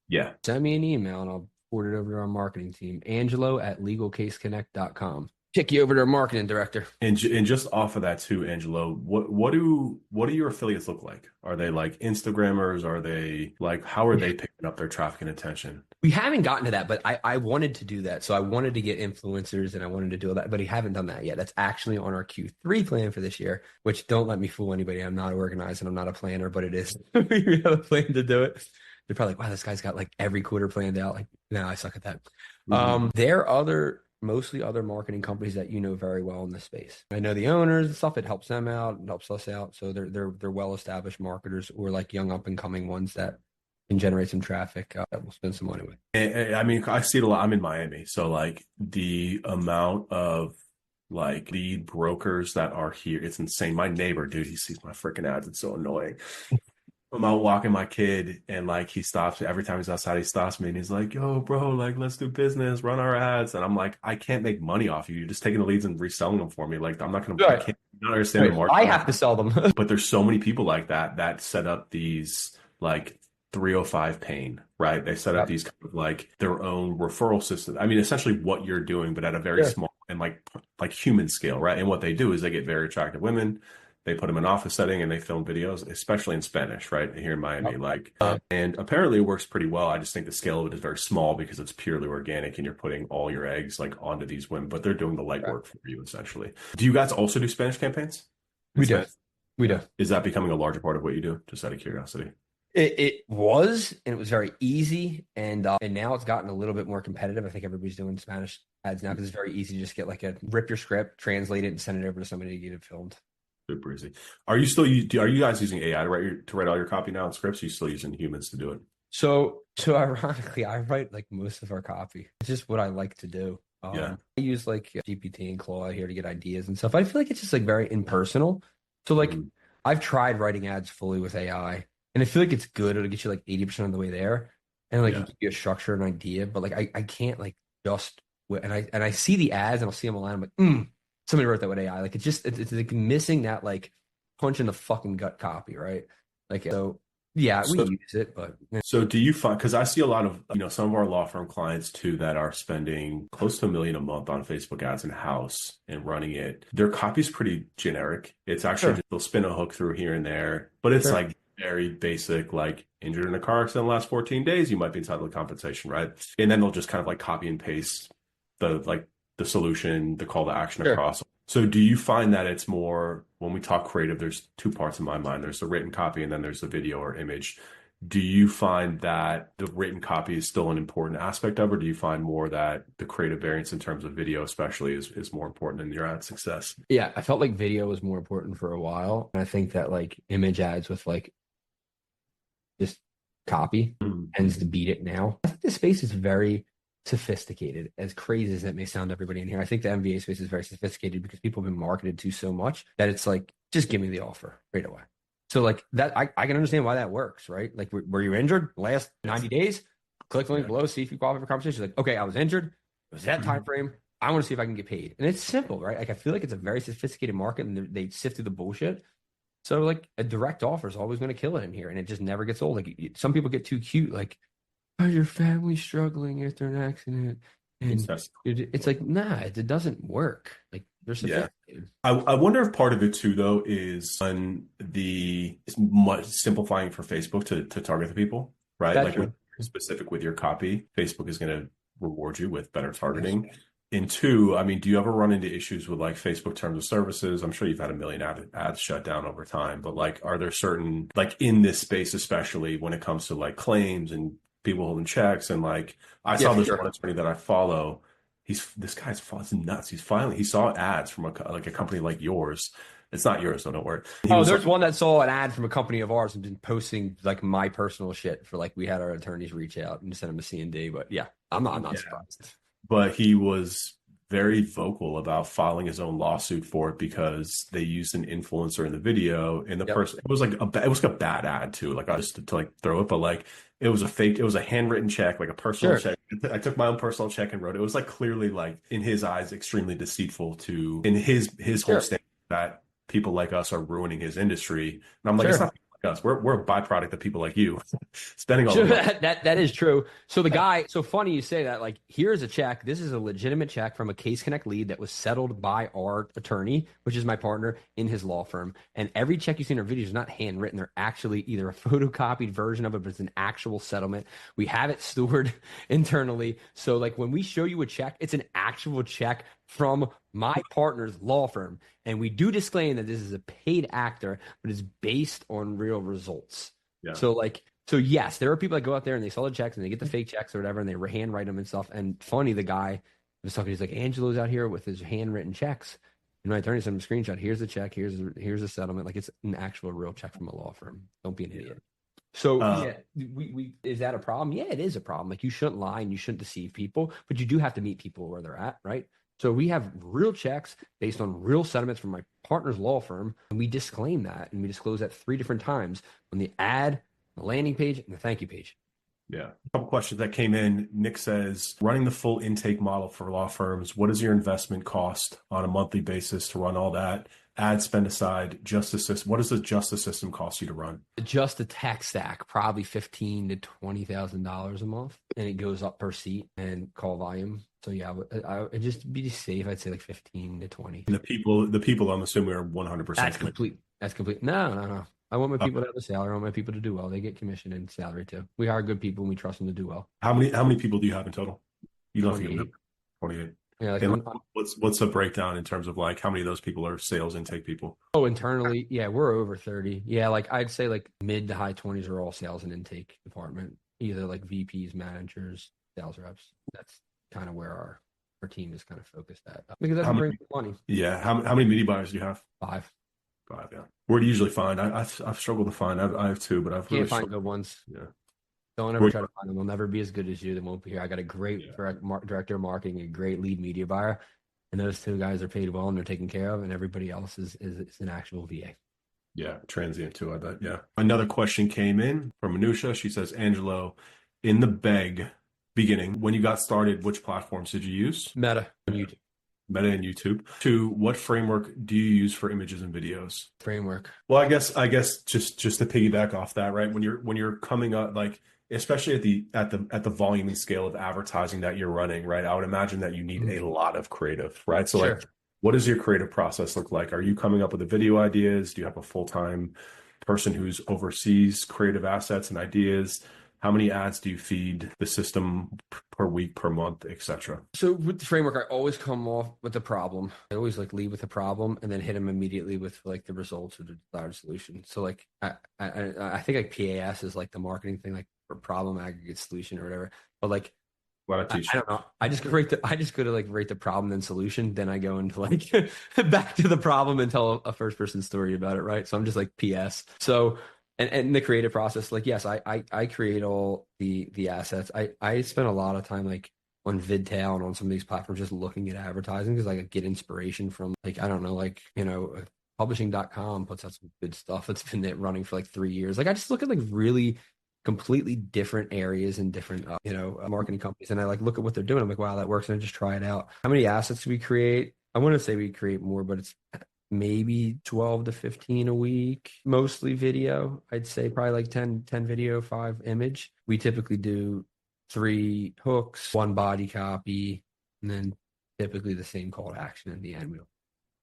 Yeah. Send me an email and I'll forward it over to our marketing team, Angelo@legalcaseconnect.com. Kick you over to our marketing director. And just off of that too, Angelo, what do your affiliates look like? Are they like Instagrammers? Are they like, how are they picking up their traffic and attention? We haven't gotten to that, but I wanted to do that. So I wanted to get influencers and I wanted to do all that, but we haven't done that yet. That's actually on our Q3 plan for this year, which don't let me fool anybody. I'm not organized and I'm not a planner, but it is. We have a plan to do it. They're probably like, wow, this guy's got like every quarter planned out. Like, no, I suck at that. There are mostly other marketing companies that you know very well in this space. I know the owners and stuff. It helps them out. It helps us out. So they're well-established marketers or like young up-and-coming ones that can generate some traffic that we'll spend some money with. And, I mean, I see it a lot. I'm in Miami. So like the amount of like lead brokers that are here, it's insane. My neighbor, dude, he sees my freaking ads. It's so annoying. I'm out walking my kid and like he stops every time he's outside, he stops me and he's like, yo, bro, like let's do business, run our ads. And I'm like, I can't make money off you. You're just taking the leads and reselling them for me. Like I'm not gonna I can't not understand the market. I have to sell them. But there's so many people like that set up these like 305 pain, right? They set up these kind of like their own referral system. I mean, essentially what you're doing, but at a very small and like human scale, right? And what they do is they get very attractive women. They put them in an office setting and they film videos, especially in Spanish, right? Here in Miami, and apparently it works pretty well. I just think the scale of it is very small because it's purely organic and you're putting all your eggs like onto these women, but they're doing the light work for you essentially. Do you guys also do Spanish campaigns? We do. Is that becoming a larger part of what you do? Just out of curiosity. It was, and it was very easy. And now it's gotten a little bit more competitive. I think everybody's doing Spanish ads now because it's very easy to just get like rip your script, translate it and send it over to somebody to get it filmed. Super easy. Are you guys using AI to write all your copy now in scripts? Are you still using humans to do it? So ironically, I write like most of our copy. It's just what I like to do. I use like GPT and Claude here to get ideas and stuff. I feel like it's just like very impersonal. So like I've tried writing ads fully with AI and I feel like it's good. It'll get you like 80% of the way there. And like give you a structure and idea, but like I can't like just, and I see the ads and I'll see them online. I'm like, somebody wrote that with AI. Like it's like missing that like punch in the fucking gut copy, right? Like so, yeah, we use it, but so do you find, because I see a lot of some of our law firm clients too that are spending close to $1 million a month on Facebook ads in house and running it. Their copy's pretty generic. It's actually they'll spin a hook through here and there, but it's like very basic, like injured in a car accident in the last 14 days, you might be entitled to compensation, right? And then they'll just kind of like copy and paste the solution, the call to action across. So do you find that it's more, when we talk creative, there's two parts in my mind. There's the written copy and then there's the video or image. Do you find that the written copy is still an important aspect of it, or do you find more that the creative variance in terms of video especially is more important in your ad success? Yeah, I felt like video was more important for a while. And I think that like image ads with like just copy tends to beat it now. I think the space is very sophisticated, as crazy as that may sound to everybody in here. I think the MBA space is very sophisticated because people have been marketed to so much that it's like, just give me the offer right away. So like that, I can understand why that works, right? Like, were you injured last 90 days? Click the link below, see if you qualify for compensation. Like, okay, I was injured. It was that time frame. I want to see if I can get paid. And it's simple, right? Like, I feel like it's a very sophisticated market and they sift through the bullshit. So like a direct offer is always going to kill it in here. And it just never gets old. Like some people get too cute. Like, oh, your family's struggling after an accident And it's like, nah, it doesn't work. Like they're Yeah. sophisticated. I wonder if part of it too, though, is on the much simplifying for Facebook to target the people, right? That's Like when true. you're specific with your copy, Facebook is going to reward you with better Yes. targeting. And two, I mean, do you ever run into issues with like Facebook terms of services? I'm sure you've had a million ads shut down over time, but like, are there certain, like in this space, especially when it comes to like claims and people holding checks and like, I Yeah, saw for this sure. one attorney that I follow. This guy's nuts. He saw ads from like a company like yours. It's not yours, so don't worry. He Oh, was there's like, one that saw an ad from a company of ours and been posting like my personal shit for like we had our attorneys reach out and send them a C&D. But yeah, I'm not yeah, surprised. but he was very vocal about filing his own lawsuit for it because they used an influencer in the video, and the Yep. person it was like a bad ad too. Like I just to like throw it, but like it was a handwritten check, like a personal Sure. check. I took my own personal check and wrote it. It was like clearly like in his eyes extremely deceitful to in his whole Sure. stand that people like us are ruining his industry. And I'm like, it's Sure. not people like us. We're a byproduct of people like you spending all the Sure, money. that is true. So the guy, so funny you say that. Like, here's a check. This is a legitimate check from a Case Connect lead that was settled by our attorney, which is my partner in his law firm. And every check you see in our videos is not handwritten. They're actually either a photocopied version of it, but it's an actual settlement. We have it stored internally. So like when we show you a check, it's an actual check from my partner's law firm. And we do disclaim that this is a paid actor, but it's based on real results. Yeah. So yes, there are people that go out there and they sell the checks and they get the fake checks or whatever and they handwrite them and stuff. And funny, the guy was talking, he's like, Angelo's out here with his handwritten checks. And my attorney sent him a screenshot. Here's the check. Here's a settlement. Like it's an actual real check from a law firm. Don't be an idiot. So yeah, we is that a problem? Yeah, it is a problem. Like you shouldn't lie and you shouldn't deceive people, but you do have to meet people where they're at, right? So we have real checks based on real settlements from my partner's law firm, and we disclaim that and we disclose that 3 different times on the ad, the landing page, and the thank you page. Yeah. A couple questions that came in. Nick says, running the full intake model for law firms, what is your investment cost on a monthly basis to run all that? Ad spend aside, justice system. What does the justice system cost you to run? Just the tech stack, probably $15,000 to $20,000 a month, and it goes up per seat and call volume. So yeah, I just be safe. I'd say like 15 to 20. And the people I'm assuming are 100%. That's complete. That's complete. No. I want my people to have a salary. I want my people to do well. They get commission and salary too. We hire good people and we trust them to do well. How many people do you have in total? You don't have to give 28. 28. Yeah, like And what's the breakdown in terms of like how many of those people are sales intake people? internally, yeah, we're over 30. Yeah, like I'd say like mid to high 20s are all sales and intake department, either like VPs, managers, sales reps. That's kind of where our team is kind of focused at because that's brings money. Yeah. How many media buyers do you have? 5. 5. Yeah. Where do you usually find? I've struggled to find. I have 2, but I've Can't really find good ones. Yeah. Don't ever try to find them. They'll never be as good as you. They won't be here. I got a great director of marketing, a great lead media buyer, and those 2 guys are paid well and they're taken care of, and everybody else is an actual VA. Yeah, transient too, I bet. Yeah. Another question came in from Manusha. She says, Angelo, in the beginning, when you got started, which platforms did you use? Meta on YouTube. Meta and YouTube. 2, what framework do you use for images and videos? Framework. Well, I guess just to piggyback off that, right? When you're coming up, like especially at the volume and scale of advertising that you're running, right? I would imagine that you need a lot of creative, right? So Sure. like, what does your creative process look like? Are you coming up with the video ideas? Do you have a full-time person who's oversees creative assets and ideas? How many ads do you feed the system per week, per month, etc.? So with the framework, I always come off with the problem. I always like lead with the problem and then hit them immediately with like the results or the desired solution. So like I think like PAS is like the marketing thing, like for problem aggregate solution or whatever. But like I don't know. I just go to like rate the problem then solution. Then I go into like back to the problem and tell a first person story about it. Right. So I'm just like PS. So and the creative process, like, yes, I create all the assets. I spend a lot of time like on VidTail and on some of these platforms just looking at advertising because like I get inspiration from like, I don't know, like, publishing.com puts out some good stuff. It's been running for like 3 years. Like I just look at like really completely different areas and different, marketing companies. And I like look at what they're doing. I'm like, wow, that works. And I just try it out. How many assets do we create? I want to say we create more, but it's maybe 12 to 15 a week, mostly video. I'd say probably like 10 video, 5 image. We typically do 3 hooks, 1 body copy, and then typically the same call to action in the end. We don't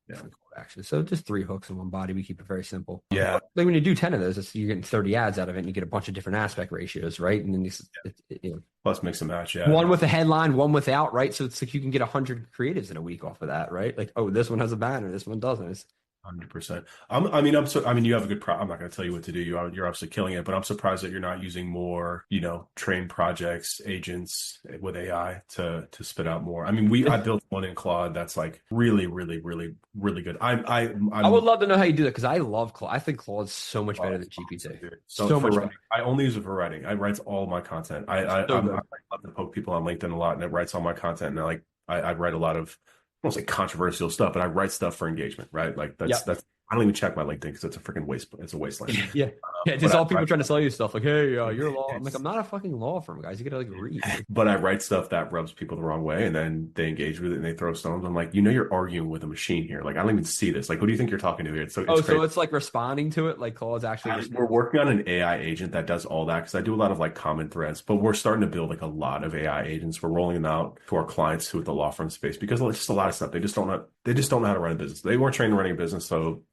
Yeah. call to action. So just 3 hooks in one body. We keep it very simple. Yeah. Like when you do 10 of those, you're getting 30 ads out of it, and you get a bunch of different aspect ratios, right? And then Plus mix and match. Yeah. one with a headline, one without, right? So it's like you can get 100 creatives in a week off of that, right? Like, oh, this one has a banner, this one doesn't. It's 100%. You have a good I'm not going to tell you what to do. You're obviously killing it, but I'm surprised that you're not using more, trained projects, agents with AI to spit out more. I mean, I built one in Claude that's like really, really, really, really good. I would love to know how you do that because I love Claude. I think Claude's so much better than GPT. So much better. I only use it for writing. I write all my content. I love to poke people on LinkedIn a lot, and it writes all my content. And I write a lot of, I don't say controversial stuff, but I write stuff for engagement, right? Like that's I don't even check my LinkedIn because it's a freaking waste. It's a wasteland. Yeah. Just all people trying to sell you stuff like, hey, you're a law. I'm like, I'm not a fucking law firm, guys. You gotta read. But I write stuff that rubs people the wrong way, and then they engage with it and they throw stones. I'm like, you're arguing with a machine here. Like, I don't even see this. Like, who do you think you're talking to here? So it's like responding to it. Like Claude's actually. We're working on an AI agent that does all that because I do a lot of like comment threads, but we're starting to build like a lot of AI agents. We're rolling them out to our clients with the law firm space because it's just a lot of stuff. They just don't know how to run a business. They weren't trained to running a business, so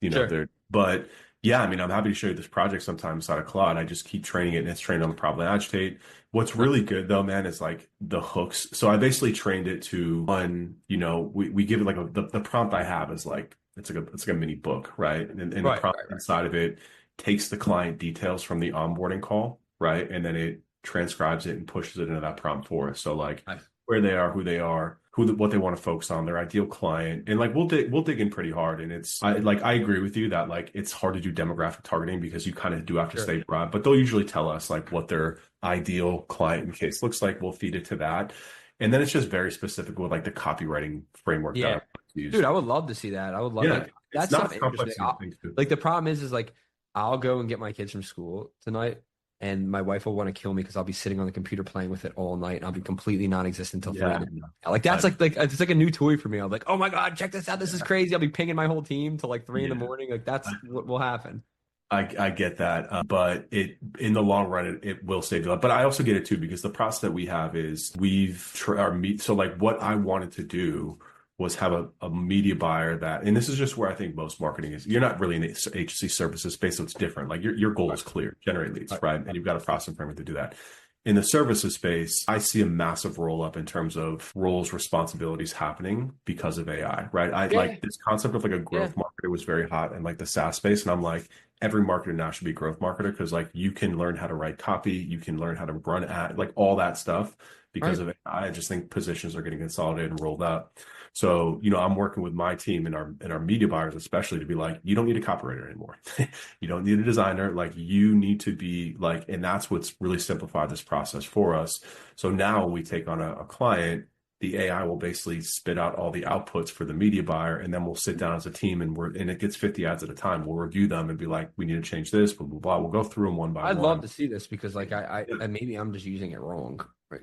But yeah, I mean, I'm happy to show you this project sometime inside of Claude. I just keep training it, and it's trained on the problem agitate. What's really good though, man, is like the hooks. So I basically trained it to we give it like the prompt I have is like it's like a mini book, right? And the prompt inside of it takes the client details from the onboarding call, right? And then it transcribes it and pushes it into that prompt for us. So like where they are, who they are, what they want to focus on, their ideal client, and like we'll dig in pretty hard. And I agree with you that like it's hard to do demographic targeting because you kind of do have to stay broad. But they'll usually tell us like what their ideal client and case looks like. We'll feed it to that, and then it's just very specific with like the copywriting framework. Yeah, dude, I would love to see that. I would love that. That's not complex. Like the problem is like I'll go and get my kids from school tonight. And my wife will want to kill me because I'll be sitting on the computer playing with it all night, and I'll be completely non-existent until 3 a.m. Like that's like it's like a new toy for me. I'm like, oh my god, check this out! This is crazy. I'll be pinging my whole team till like 3 in the morning. Like that's what will happen. I get that, but in the long run it will save you. But I also get it too because the process that we have is so like what I wanted to do was have a media buyer that, and this is just where I think most marketing is. You're not really in the agency services space, so it's different. Like your goal is clear, generate leads, right? And you've got a process framework to do that. In the services space, I see a massive roll up in terms of roles, responsibilities happening because of AI, right? Like this concept of like a growth marketer was very hot in like the SaaS space. And I'm like, every marketer now should be a growth marketer because like you can learn how to write copy, you can learn how to run ad, like all that stuff because of AI. I just think positions are getting consolidated and rolled up. So, I'm working with my team and our media buyers, especially to be like, you don't need a copywriter anymore. You don't need a designer. Like you need to be like, and that's what's really simplified this process for us. So now when we take on a client, the AI will basically spit out all the outputs for the media buyer. And then we'll sit down as a team and it gets 50 ads at a time. We'll review them and be like, we need to change this, blah, blah, blah. We'll go through them one by one. I'd love to see this because like maybe I'm just using it wrong. Right?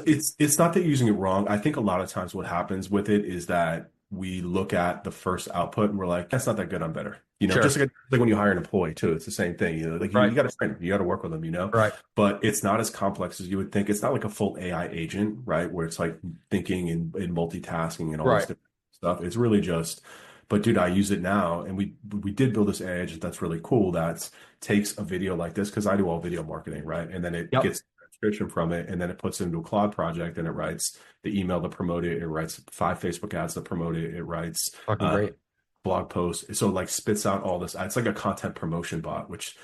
It's not that you're using it wrong. I think a lot of times what happens with it is that we look at the first output and we're like, that's not that good. I'm better. Just like when you hire an employee too, it's the same thing. You got to train, you got to work with them. Right. But it's not as complex as you would think. It's not like a full AI agent, right? Where it's like thinking and multitasking and all this different stuff. It's really just. But dude, I use it now, and we did build this AI agent that's really cool. That takes a video like this because I do all video marketing, right? And then it gets transcription from it, and then it puts it into a Claude project, and it writes the email to promote it. It writes 5 Facebook ads to promote it. It writes great blog posts. So like spits out all this. It's like a content promotion bot, which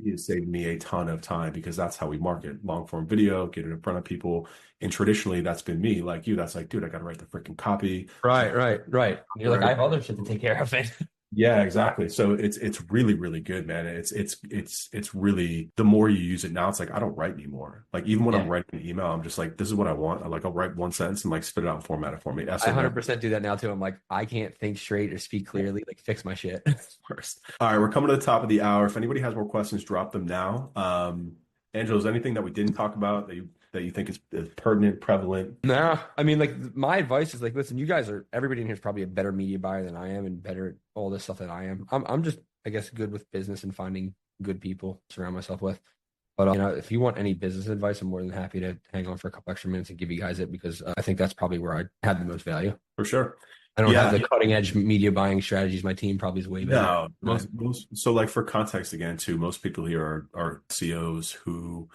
is saving me a ton of time because that's how we market long form video, get it in front of people. And traditionally that's been me, like you. That's like, dude, I got to write the freaking copy. Right. You're like, I have other shit to take care of it. Yeah, exactly. So it's really, really good, man. It's really, the more you use it now, it's like, I don't write anymore. Like even when I'm writing an email, I'm just like, this is what I want. I'll write one sentence and like spit it out and format it for me. I 100% do that now too. I'm like, I can't think straight or speak clearly, like fix my shit. First. All right. We're coming to the top of the hour. If anybody has more questions, drop them now. Angelo, is there anything that we didn't talk about that you think is pertinent, prevalent? No, I mean, like my advice is like, listen, everybody in here is probably a better media buyer than I am and better at all this stuff than I am. I'm just, I guess, good with business and finding good people to surround myself with. But if you want any business advice, I'm more than happy to hang on for a couple extra minutes and give you guys it, because I think that's probably where I had the most value. For sure. I don't have Yeah. the cutting edge media buying strategies. My team probably is way better. No, so like for context again too, most people here are CEOs who,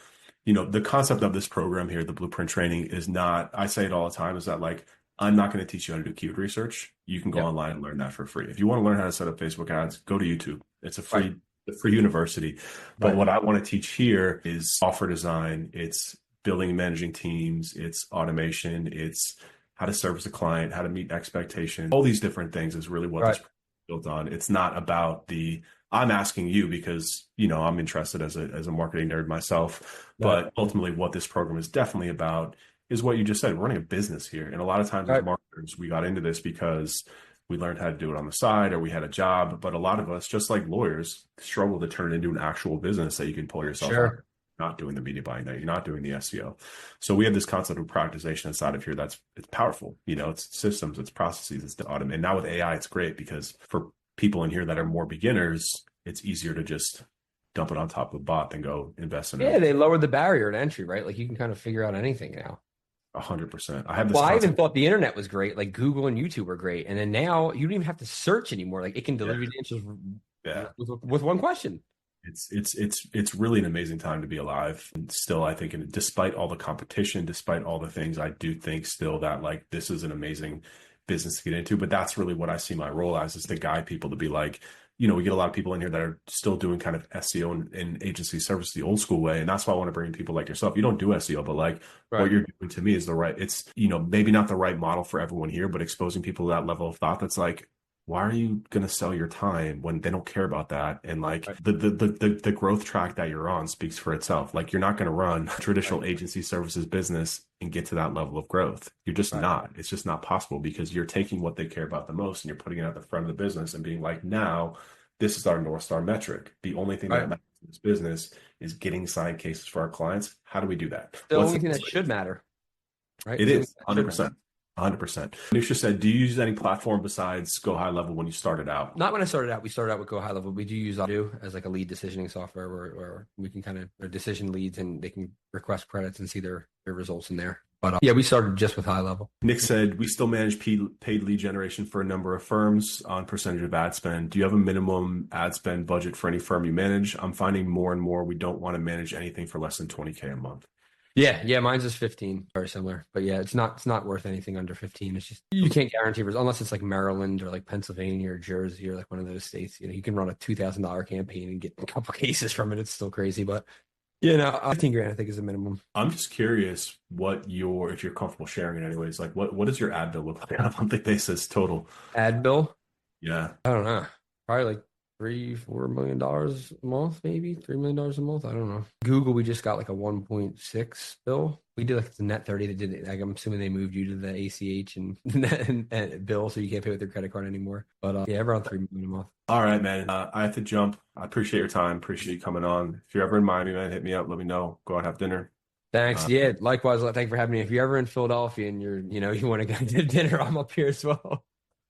the concept of this program here, the Blueprint training, is not, I say it all the time, is that like, I'm not going to teach you how to do keyword research. You can go online and learn that for free. If you want to learn how to set up Facebook ads, go to YouTube. It's a free university. But what I want to teach here is offer design. It's building and managing teams. It's automation. It's how to service a client, how to meet expectations. All these different things is really what this is built on. It's not about I'm asking you because, I'm interested as a marketing nerd myself. But ultimately what this program is definitely about is what you just said. We're running a business here. And a lot of times as marketers, we got into this because we learned how to do it on the side or we had a job. But a lot of us, just like lawyers, struggle to turn it into an actual business that you can pull yourself out. Not doing the media buying there. You're not doing the SEO. So we have this concept of productization inside of here. It's powerful. It's systems, it's processes, it's to automate. And now with AI, it's great because for people in here that are more beginners, it's easier to just dump it on top of a bot than go invest in it. Yeah, they lowered the barrier to entry, right? Like you can kind of figure out anything now. 100%. I have this. Well, I even thought the internet was great. Like Google and YouTube were great. And then now you don't even have to search anymore. Like it can deliver the answers with one question. It's really an amazing time to be alive. And still, I think, and despite all the competition, despite all the things, I do think still that like this is an amazing business to get into. But that's really what I see my role as, is to guide people to be like, we get a lot of people in here that are still doing kind of SEO and agency service the old school way. And that's why I want to bring in people like yourself. You don't do SEO, but like what you're doing to me is it's, maybe not the right model for everyone here, but exposing people to that level of thought that's like, why are you going to sell your time when they don't care about that? And like the growth track that you're on speaks for itself. Like you're not going to run a traditional agency services business and get to that level of growth. You're just not. It's just not possible because you're taking what they care about the most and you're putting it at the front of the business and being like, now this is our North Star metric. The only thing that matters in this business is getting signed cases for our clients. How do we do that? The only thing that should matter, right? It is 100%. 100%. Nisha said, do you use any platform besides Go High Level when you started out? Not when I started out. We started out with Go High Level. We do use Audio as like a lead decisioning software where we can kind of decision leads and they can request credits and see their results in there. But yeah, we started just with High Level. Nick said, we still manage paid lead generation for a number of firms on percentage of ad spend. Do you have a minimum ad spend budget for any firm you manage? I'm finding more and more we don't want to manage anything for less than $20K a month. Yeah, mine's is 15, very similar. But yeah, it's not worth anything under 15. It's just you can't guarantee results unless it's like Maryland or like Pennsylvania or Jersey or like one of those states. You can run a $2,000 campaign and get a couple cases from it. It's still crazy, but 15 grand I think is a minimum. I'm just curious if you're comfortable sharing it anyways, like what does your ad bill look like on a monthly basis total? Ad bill? Yeah. I don't know. Probably like $3-4 million a month, maybe $3 million a month. I don't know. Google, we just got like a 1.6 bill. We did like the net 30. They did it. Like, I'm assuming they moved you to the ACH and bill, so you can't pay with your credit card anymore. But yeah, around $3 million a month. All right, man. I have to jump. I appreciate your time. Appreciate you coming on. If you're ever in Miami, man, hit me up. Let me know. Go out and have dinner. Thanks. Yeah, likewise. Thank you for having me. If you're ever in Philadelphia and you want to go to dinner, I'm up here as well.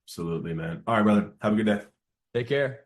Absolutely, man. All right, brother. Have a good day. Take care.